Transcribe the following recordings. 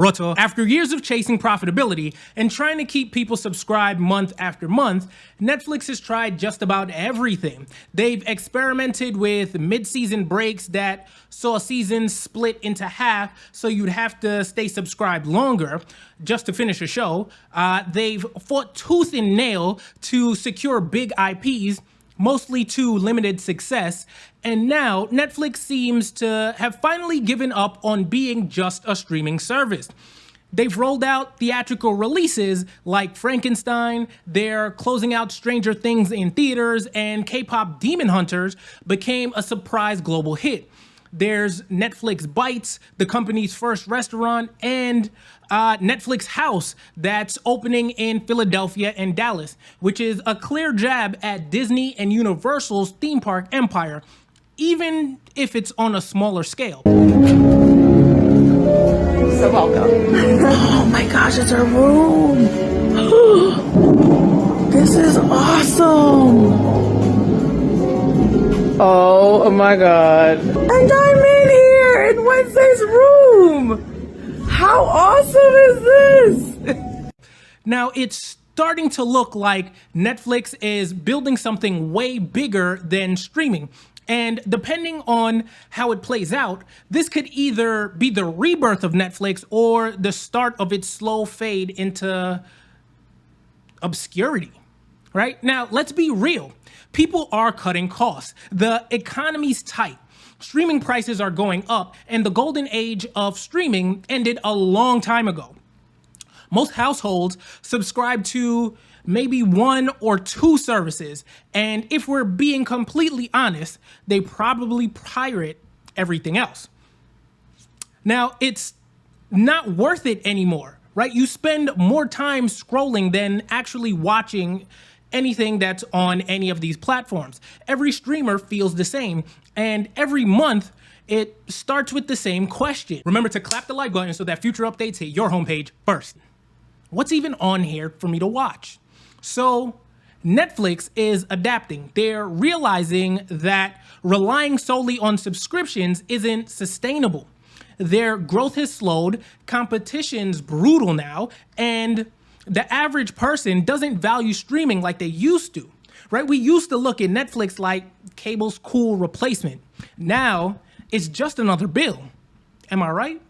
Rawteur. After years of chasing profitability and trying to keep people subscribed month after month, Netflix has tried just about everything. They've experimented with mid-season breaks that saw seasons split into half so you'd have to stay subscribed longer just to finish a show. They've fought tooth and nail to secure big IPs, mostly to limited success, and now Netflix seems to have finally given up on being just a streaming service. They've rolled out theatrical releases like Frankenstein, they're closing out Stranger Things in theaters, and K-pop Demon Hunters became a surprise global hit. There's Netflix Bites, the company's first restaurant, and Netflix House that's opening in Philadelphia and Dallas, which is a clear jab at Disney and Universal's theme park empire, even if it's on a smaller scale. So welcome. Oh my gosh, it's our room. This is awesome. Oh my God. And I'm in here in Wednesday's room. How awesome is this? Now, it's starting to look like Netflix is building something way bigger than streaming. And depending on how it plays out, this could either be the rebirth of Netflix or the start of its slow fade into obscurity, right? Now, let's be real. People are cutting costs. The economy's tight. Streaming prices are going up, and the golden age of streaming ended a long time ago. Most households subscribe to maybe one or two services, and if we're being completely honest, they probably pirate everything else. Now, it's not worth it anymore, right? You spend more time scrolling than actually watching anything that's on any of these platforms. Every streamer feels the same, and every month it starts with the same question. Remember to clap the like button so that future updates hit your homepage first. What's even on here for me to watch? So Netflix is adapting. They're realizing that relying solely on subscriptions isn't sustainable. Their growth has slowed, competition's brutal now, and the average person doesn't value streaming like they used to, right? We used to look at Netflix like cable's cool replacement. Now it's just another bill. Am I right?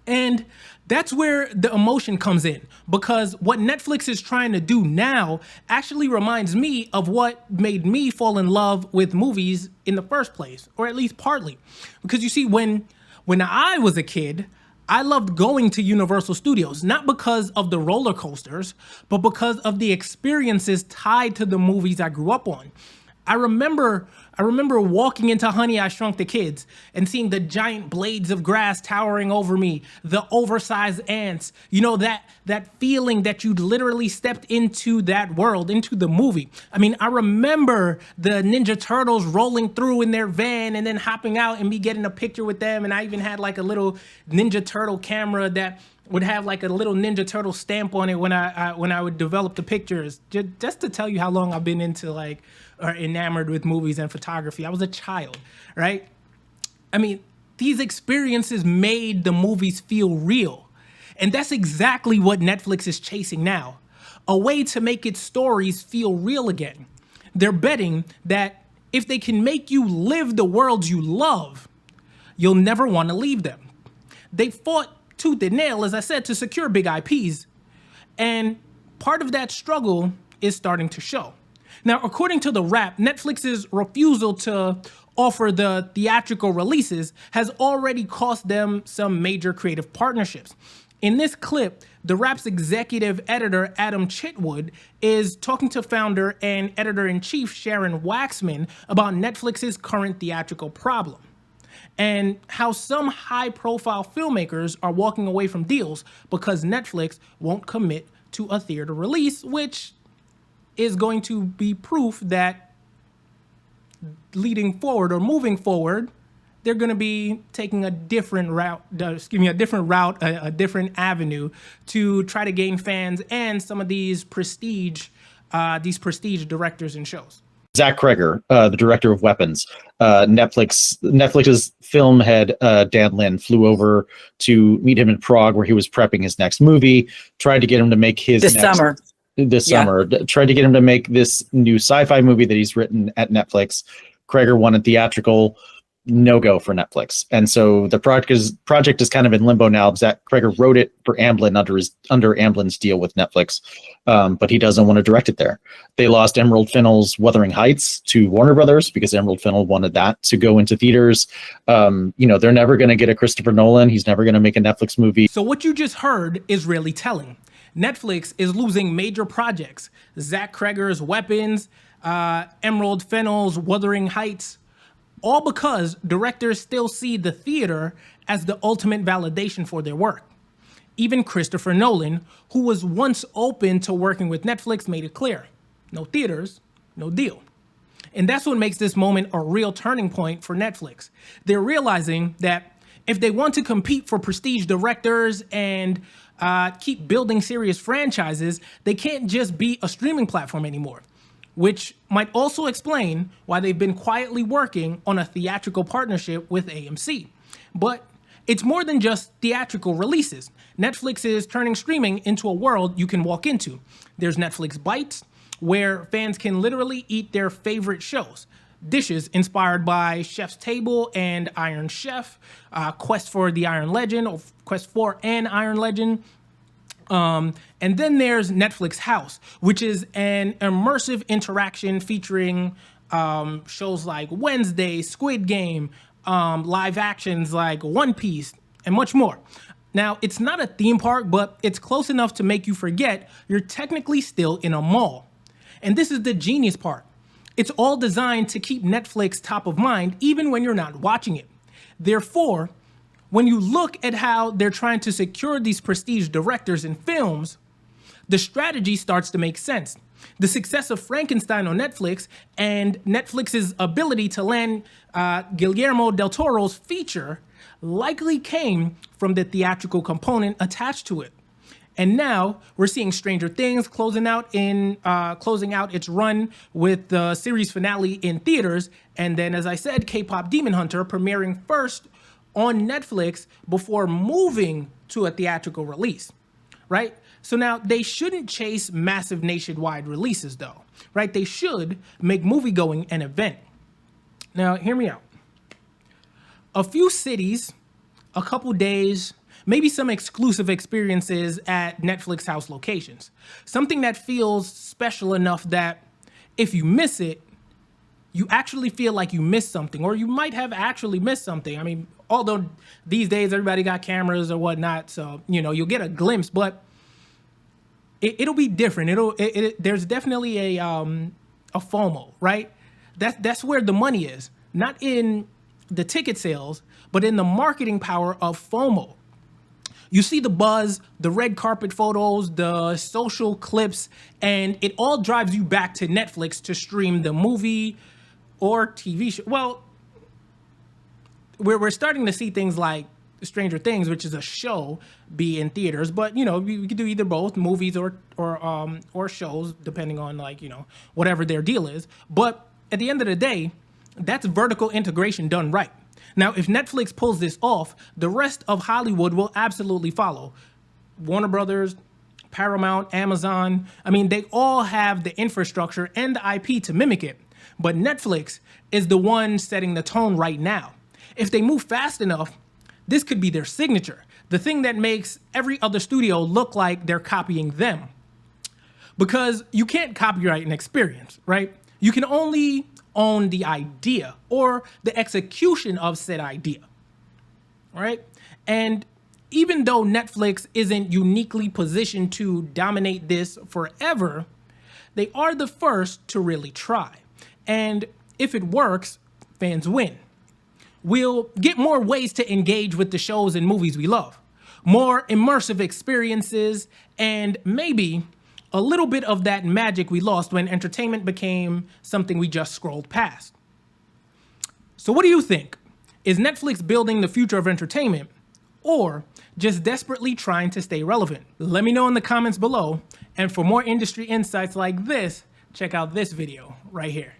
And that's where the emotion comes in, because what Netflix is trying to do now actually reminds me of what made me fall in love with movies in the first place, or at least partly. Because you see, when I was a kid, I loved going to Universal Studios, not because of the roller coasters, but because of the experiences tied to the movies I grew up on. I remember walking into Honey, I Shrunk the Kids and seeing the giant blades of grass towering over me, the oversized ants, you know, that feeling that you'd literally stepped into that world, into the movie. I mean, I remember the Ninja Turtles rolling through in their van and then hopping out and me getting a picture with them. And I even had like a little Ninja Turtle camera that would have like a little Ninja Turtle stamp on it when I would develop the pictures, just to tell you how long I've been into or enamored with movies and photography. I was a child, right? I mean, these experiences made the movies feel real. And that's exactly what Netflix is chasing now, a way to make its stories feel real again. They're betting that if they can make you live the worlds you love, you'll never want to leave them. They fought tooth and nail, as I said, to secure big IPs. And part of that struggle is starting to show. Now, according to The Wrap, Netflix's refusal to offer the theatrical releases has already cost them some major creative partnerships. In this clip, The Wrap's executive editor, Adam Chitwood, is talking to founder and editor-in-chief Sharon Waxman about Netflix's current theatrical problem and how some high-profile filmmakers are walking away from deals because Netflix won't commit to a theater release, which is going to be proof that leading forward or moving forward, they're going to be taking a different route, a different avenue to try to gain fans and some of these prestige directors and shows. Zach Kreger, the director of Weapons. Netflix's film head, Dan Lin, flew over to meet him in Prague, where he was prepping his next movie. Tried to get him to make his This summer. Tried to get him to make this new sci-fi movie that he's written at Netflix. Kreger wanted theatrical. No go for Netflix, and so the project is kind of in limbo now. Zach Kreger wrote it for Amblin under Amblin's deal with Netflix, but he doesn't want to direct it there. They lost Emerald Fennell's Wuthering Heights to Warner Brothers because Emerald Fennell wanted that to go into theaters. They're never going to get a Christopher Nolan. He's never going to make a Netflix movie. So what you just heard is really telling. Netflix is losing major projects. Zach Kreger's Weapons, Emerald Fennell's Wuthering Heights, all because directors still see the theater as the ultimate validation for their work. Even Christopher Nolan, who was once open to working with Netflix, made it clear, no theaters, no deal. And that's what makes this moment a real turning point for Netflix. They're realizing that if they want to compete for prestige directors and keep building serious franchises, they can't just be a streaming platform anymore. Which might also explain why they've been quietly working on a theatrical partnership with AMC. But it's more than just theatrical releases. Netflix is turning streaming into a world you can walk into. There's Netflix Bites, where fans can literally eat their favorite shows. Dishes inspired by Chef's Table and Iron Chef, Quest for an Iron Legend. And then there's Netflix House, which is an immersive interaction featuring shows like Wednesday, Squid Game, live actions like One Piece, and much more. Now, it's not a theme park, but it's close enough to make you forget you're technically still in a mall. And this is the genius part. It's all designed to keep Netflix top of mind, even when you're not watching it. Therefore, when you look at how they're trying to secure these prestige directors in films, the strategy starts to make sense. The success of Frankenstein on Netflix and Netflix's ability to land Guillermo del Toro's feature likely came from the theatrical component attached to it. And now we're seeing Stranger Things closing out its run with the series finale in theaters. And then, as I said, K-pop Demon Hunter premiering first on Netflix before moving to a theatrical release, right? So now they shouldn't chase massive nationwide releases though, right? They should make moviegoing an event. Now, hear me out. A few cities, a couple days, maybe some exclusive experiences at Netflix House locations. Something that feels special enough that if you miss it, you actually feel like you missed something, or you might have actually missed something. I mean, although these days everybody got cameras or whatnot, so you'll get a glimpse, but it'll be different. There's definitely a FOMO, right? That's where the money is, not in the ticket sales, but in the marketing power of FOMO. You see the buzz, the red carpet photos, the social clips, and it all drives you back to Netflix to stream the movie or TV show. Well, we're starting to see things like Stranger Things, which is a show, be in theaters, but we could do either both, movies or shows, depending on whatever their deal is. But at the end of the day, that's vertical integration done right. Now, if Netflix pulls this off, the rest of Hollywood will absolutely follow. Warner Brothers, Paramount, Amazon, they all have the infrastructure and the IP to mimic it. But Netflix is the one setting the tone right now. If they move fast enough, this could be their signature, the thing that makes every other studio look like they're copying them. Because you can't copyright an experience, right? You can only own the idea or the execution of said idea, right? And even though Netflix isn't uniquely positioned to dominate this forever, they are the first to really try. And if it works, fans win. We'll get more ways to engage with the shows and movies we love, more immersive experiences, and maybe a little bit of that magic we lost when entertainment became something we just scrolled past. So what do you think? Is Netflix building the future of entertainment, or just desperately trying to stay relevant? Let me know in the comments below, and for more industry insights like this, check out this video right here.